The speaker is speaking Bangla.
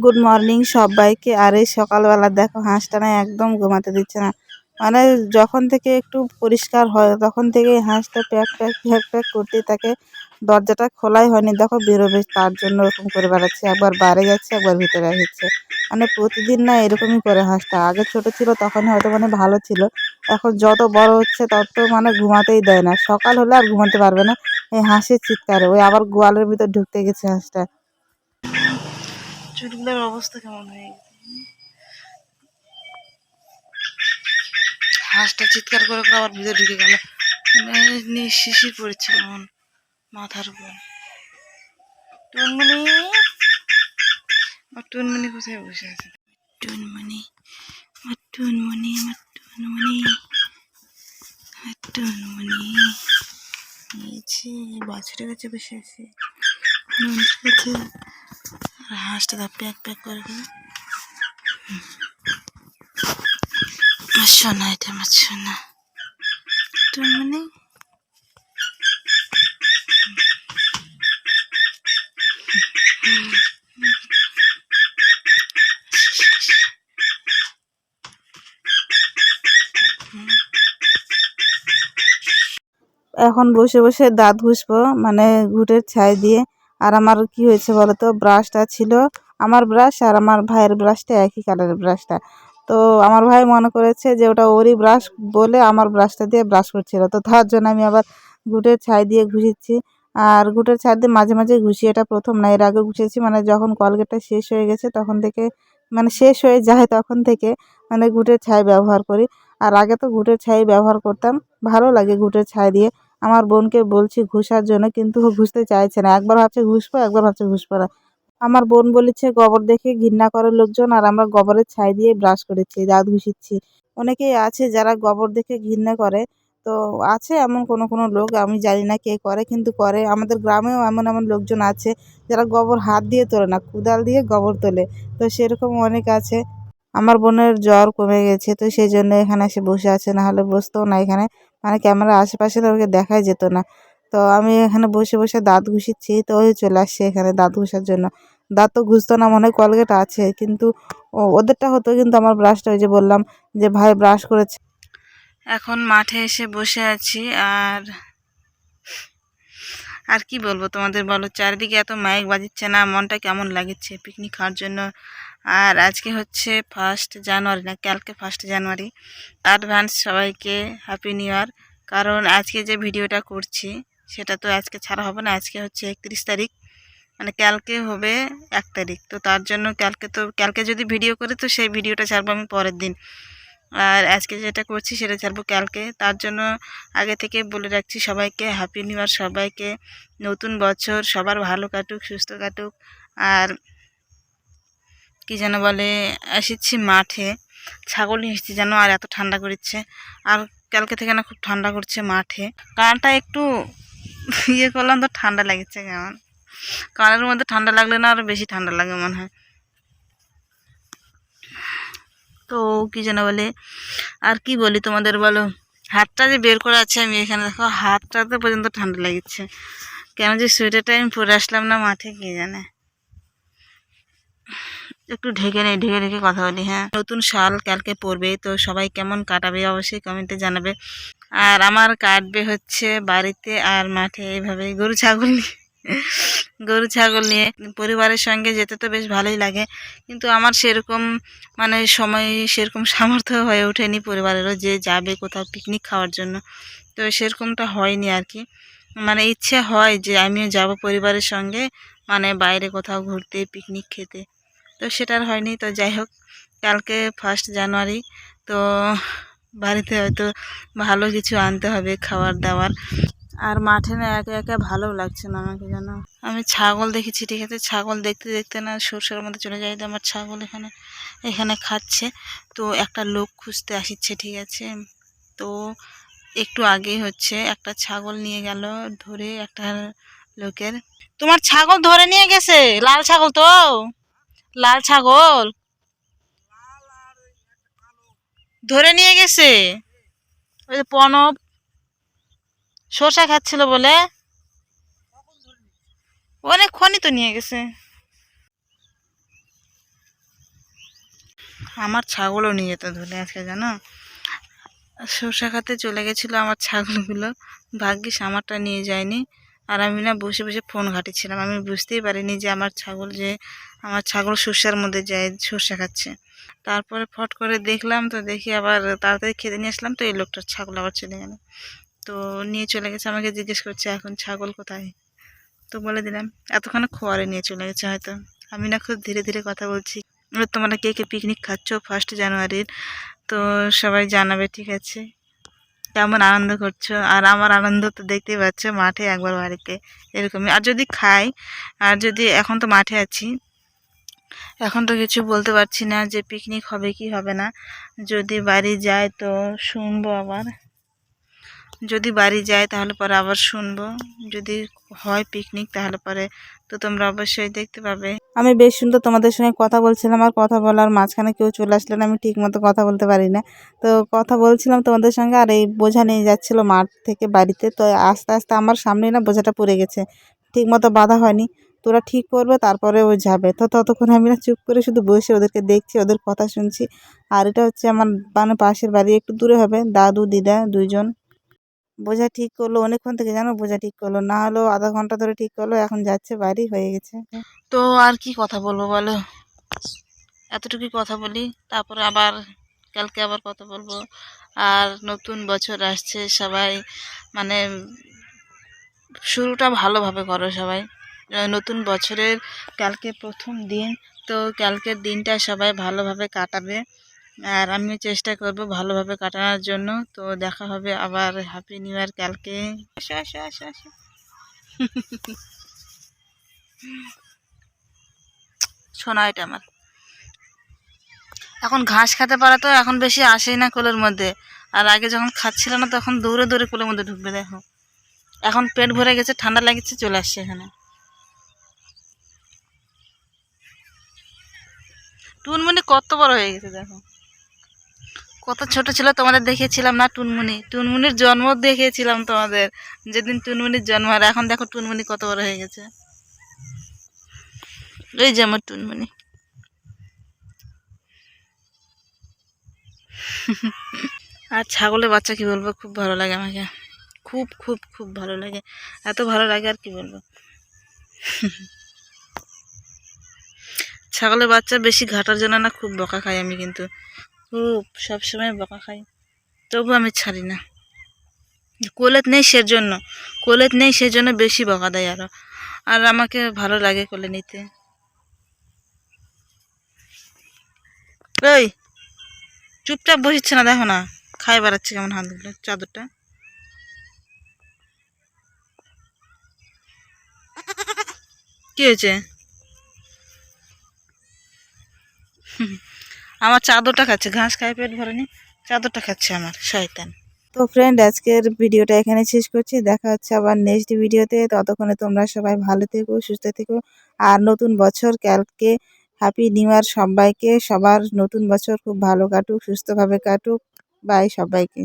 গুড মর্নিং সবাইকে। আর এই সকালবেলা দেখো হাঁসটা না একদম ঘুমাতে দিচ্ছে না। মানে যখন থেকে একটু পরিষ্কার হয় তখন থেকে হাঁসটা প্যাক প্যাক প্যাক প্যাক করতেই থাকে। দরজাটা খোলাই হয়নি, দেখো বেরোবে তার জন্য ওরকম করে বেড়াচ্ছে, একবার বাইরে যাচ্ছে একবার ভিতরে আসছে। মানে প্রতিদিন না এরকমই করে হাঁসটা। আগে ছোট ছিল তখন হয়তো মানে ভালো ছিল, এখন যত বড় হচ্ছে তত মানে ঘুমাতেই দেয় না। সকাল হলে আর ঘুমাতে পারবে না, এই হাঁসের চিৎকারে ওই আবার গোয়ালের ভিতর ঢুকতে গেছে হাঁসটা। চুলগুলোর অবস্থা কেমন হয়ে গেছে, হাঁসটা চিৎকার করে করে আবার ভিতরে ঢুকে গেল। শিশির পড়েছে কেমন মাথার উপর। টুনমণি, টুনমণি কোথায় বসে আছে? টুনমণি, টুনমণি, টুনমণি, টুনমণি বাছুরের কাছে বসে আছে, নন্দীর কাছে। আর হাঁসটা দা প্যাক প্যাক করে করে। শোনা, এটা আমার শোনা টুনমণি। এখন বসে বসে দাঁত ঘষবো, মানে ঘুটের ছাই দিয়ে। আর আমার কি হয়েছে বলো তো, ব্রাশটা ছিল, আমার ব্রাশ আর আমার ভাইয়ের ব্রাশটা একই কালারের ব্রাশটা। তো আমার ভাই মনে করেছে যে ওটা ওরই ব্রাশ বলে আমার ব্রাশটা দিয়ে ব্রাশ করছিল, তো তার জন্য আমি আবার ঘুটের ছাই দিয়ে ঘুষিচ্ছি। আর ঘুটের ছাই দিয়ে মাঝে মাঝে ঘুষি, এটা প্রথম না, এর আগে ঘুষেছি। মানে যখন কলগেটটা শেষ হয়ে গেছে তখন থেকে, মানে শেষ হয়ে যায় তখন থেকে মানে ঘুটের ছাই ব্যবহার করি। আর আগে তো ঘুটের ছাই ব্যবহার করতাম, ভালো লাগে ঘুটের ছাই দিয়ে। আমার বোনকে বলছি ঘুষার জন্য, কিন্তু ও ঘুষতে চাইছে না, একবার ভাবছে ঘুষবো একবার ভাবছে ঘুষবো না। আমার বোন বলেছে গোবর দেখে ঘৃণা করে লোকজন, আর আমরা গোবরের ছাই দিয়ে ব্রাশ করেছি, দাঁত ঘুষিচ্ছি। অনেকেই আছে যারা গোবর দেখে ঘৃণা করে। তো আছে এমন কোনো কোনো লোক, আমি জানি না কে করে, কিন্তু করে। আমাদের গ্রামেও এমন এমন লোকজন আছে যারা গোবর হাত দিয়ে তোলে না, কোদাল দিয়ে গোবর তোলে। তো সেরকম অনেক আছে। আমার বোনের জ্বর কমে গেছে, তো সেই জন্য এখানে এসে বসে আছে, না হলে বসতেও না এখানে। মানে ক্যামেরার আশেপাশে তো ওকে দেখাই যেত না। তো আমি এখানে বসে বসে দাঁত ঘুষিচ্ছি, তো ওই চলে আসছে এখানে দাঁত ঘষার জন্য। দাঁত তো ঘুষতো না, মনে হয় কলগেট আছে, কিন্তু ওদেরটা হতো, কিন্তু আমার ব্রাশটা ওই যে বললাম যে ভাই ব্রাশ করেছে। এখন মাঠে এসে বসে আছি। আর আর কি বলবো তোমাদের, বলো, চারিদিকে এত মাইক বাজিচ্ছে না, মনটা কেমন লাগছে পিকনিক খাওয়ার জন্য। আর আজকে হচ্ছে 1 জানুয়ারি, না কালকে 1 জানুয়ারি। অ্যাডভান্স সবাইকে হ্যাপি নিউ ইয়ার। কারণ আজকে যে ভিডিওটা করছি সেটা তো আজকে ছাড়া হবে না, আজকে হচ্ছে 31 তারিখ, মানে কালকে হবে 1 তারিখ। তো তার জন্য কালকে যদি ভিডিও করি তো সেই ভিডিওটা ছাড়বো আমি পরের দিন। আর আজকে যেটা করছি সেটা ছাড়বো কালকে। তার জন্য আগে থেকে বলে রাখছি সবাইকে হ্যাপি নিউ ইয়ার, সবাইকে নতুন বছর সবার ভালো কাটুক, সুস্থ কাটুক। আর কি যেন বলে, এসেছি মাঠে, ছাগল নিয়ে এসেছি যেন, আর এত ঠান্ডা করছে। আর কালকে থেকে না খুব ঠান্ডা করছে মাঠে। কানটা একটু ইয়ে করলাম তো ঠান্ডা লাগছে কেমন। কানের মধ্যে ঠান্ডা লাগলে না আরও বেশি ঠান্ডা লাগে মনে হয়। তো কি যেন বলে, আর কি বলি তোমাদের, বলো। হাতটা যে বের করে আছে আমি এখানে, দেখো হাতটাতে পর্যন্ত ঠান্ডা লাগছে। কেন যে সোয়েটারটা আমি পরে আসলাম না মাঠে, কে জানে। একটু ঢেকে নেই, ঢেকে ঢেকে কথা বলি। হ্যাঁ, নতুন সাল কালকে পড়বে, তো সবাই কেমন কাটাবে অবশ্যই কমেন্টে জানাবে। আর আমার কাটবে হচ্ছে বাড়িতে আর মাঠে, এইভাবে গরু ছাগল নিয়ে পরিবারের সঙ্গে যেতে তো বেশ ভালোই লাগে, কিন্তু আমার সেরকম মানে সময়, সেরকম সামর্থ্য হয়ে ওঠেনি পরিবারেরও যে যাবে কোথাও পিকনিক খাওয়ার জন্য। তো সেরকমটা হয়নি আর কি। মানে ইচ্ছে হয় যে আমিও যাব পরিবারের সঙ্গে, মানে বাইরে কোথাও ঘুরতে, পিকনিক খেতে। তো সেটা আর হয়নি। তো যাই হোক, কালকে 1 জানুয়ারি, তো বাড়িতে হয়তো ভালো কিছু আনতে হবে খাবার দাবার। আর মাঠে না একা একা ভালো লাগছে না আমাকে, জানো। আমি ছাগল দেখেছি, ঠিক আছে, ছাগল দেখতে দেখতে না সরষের মধ্যে চলে যায়। তো আমার ছাগল এখানে এখানে খাচ্ছে, তো একটা লোক খুঁজতে আসছে, ঠিক আছে। তো একটু আগেই হচ্ছে একটা ছাগল নিয়ে গেল ধরে একটা লোকের। তোমার ছাগল ধরে নিয়ে গেছে, লাল ছাগল তো, লাল ছাগল ধরে নিয়ে গেছে। ওই যে প্রণব সরষা খাচ্ছিল বলে, অনেকক্ষণই তো নিয়ে গেছে। আমার ছাগলও নিয়ে যেত ধরে আজকে, জানো, সর্ষে খাতে চলে গেছিলো আমার ছাগলগুলো। ভাগ্যিস আমারটা নিয়ে যায়নি। আর আমি না বসে বসে ফোন ঘাঁটিছিলাম, আমি বুঝতেই পারিনি যে আমার ছাগল সর্ষের মধ্যে যায় সর্ষে খাচ্ছে। তারপরে ফট করে দেখলাম, তো দেখি আবার তাড়াতাড়ি খেতে নিয়ে আসলাম, তো এই লোকটার ছাগল আবার চলে গেল। তো নিয়ে চলে গেছে, আমাকে জিজ্ঞেস করছে এখন ছাগল কোথায়। তো বলে দিলাম এতক্ষণে খোয়ারে নিয়ে চলে গেছে হয়তো। আমি না খুব ধীরে ধীরে কথা বলছি। এবার তোমরা কে কে পিকনিক খাচ্ছ 1 জানুয়ারির, তো সবাই জানাবে, ঠিক আছে? কেমন আনন্দ করছো। আর আমার আনন্দ তো দেখতেই পাচ্ছ, মাঠে একবার বাড়িতে এরকমই। আর যদি খাই, আর যদি এখন তো মাঠে আছি, এখন তো কিছু বলতে পারছি না যে পিকনিক হবে কি হবে না। যদি বাড়ি যায় তো শুনবো আবার, যদি বাড়ি যায় তাহলে পরে আবার শুনবো। যদি হয় পিকনিক তাহলে পরে তো তোমরা অবশ্যই দেখতে পাবে। আমি বেশ সুন্দর তোমাদের সঙ্গে কথা বলছিলাম, আর কথা বলার মাঝখানে কেউ চলে আসলেন, আমি ঠিক মতো কথা বলতে পারি না। তো কথা বলছিলাম তোমাদের সঙ্গে, আর এই বোঝা নিয়ে যাচ্ছিল মাঠ থেকে বাড়িতে। তো আস্তে আস্তে আমার সামনে না বোঝাটা পড়ে গেছে, ঠিক মতো বাঁধা হয়নি। তোরা ঠিক করবে তারপরে ও যাবে। তো ততক্ষণ আমি না চুপ করে শুধু বসে ওদেরকে দেখছি, ওদের কথা শুনছি। আর এটা হচ্ছে আমার মানে পাশের বাড়ি, একটু দূরে হবে, দাদু দিদা 2জন। বোঝা ঠিক করলো অনেকক্ষণ থেকে, জানো, বোঝা ঠিক করলো, না হলেও আধা ঘন্টা ধরে ঠিক করলো। এখন যাচ্ছে বাড়ি, হয়ে গেছে। তো আর কি কথা বলবো বলো, এতটুকুই কথা বলি, তারপরে আবার কালকে আবার কথা বলবো। আর নতুন বছর আসছে, সবাই মানে শুরুটা ভালোভাবে করো সবাই। নতুন বছরের কালকে প্রথম দিন, তো কালকের দিনটা সবাই ভালোভাবে কাটাবে। আর আমি চেষ্টা করব ভালোভাবে কাটানোর জন্য। তো দেখা হবে আবার, হ্যাপি নিউ ইয়ার কালকে। আসো আসো আসো আসো। শোনা এটা আমার, এখন ঘাস খেতে পারা তো এখন বেশি আসেই না কোলের মধ্যে। আর আগে যখন খাচ্ছিল না তখন দৌড়ে দৌড়ে কোলের মধ্যে ঢুকবে, দেখো এখন পেট ভরে গেছে, ঠান্ডা লাগছে, চলে আসছে এখানে। টুনমুনি কত বড় হয়ে গেছে দেখো, কত ছোট ছিল তোমাদের দেখিয়েছিলাম না টুনমুনি, টুনমুনির জন্ম দেখিয়েছিলাম তোমাদের, যেদিন টুনমুনির জন্ম। আর এখন দেখো টুনমুনি কত বড় হয়ে গেছে, এই যে আমার টুনমুনি। আর ছাগলের বাচ্চা কি বলবো, খুব ভালো লাগে আমাকে, খুব খুব খুব ভালো লাগে, এত ভালো লাগে আর কি বলবো। ছাগলের বাচ্চা বেশি ঘাটার জন্য না খুব বকা খাই আমি, কিন্তু খুব সবসময় বকা খাই, তবু আমি ছাড়ি না। কোলেত নেই সেজন্য বেশি বকা দেয় আরো। আর আমাকে ভালো লাগে কোলে নিতে। ওই চুপচাপ বসিচ্ছে না, দেখো না খাই বেড়াচ্ছে কেমন হাতগুলো, চাদরটা। কি হয়েছে? আমার চাদরটা খাচ্ছে, ঘাস খায় পেট ভরেনি, চাদরটা খাচ্ছে আমার শয়তান। তো ফ্রেন্ড, আজকের ভিডিওটা এখানে শেষ করছি, দেখা হচ্ছে আবার নেক্সট ভিডিওতে। ততক্ষণে তোমরা সবাই ভালো থেকো, সুস্থ থেকো। আর নতুন বছর কালকে, হ্যাপি নিউ ইয়ার সবাইকে। সবার নতুন বছর খুব ভালো কাটুক, সুস্থভাবে কাটুক। বাই সবাইকে।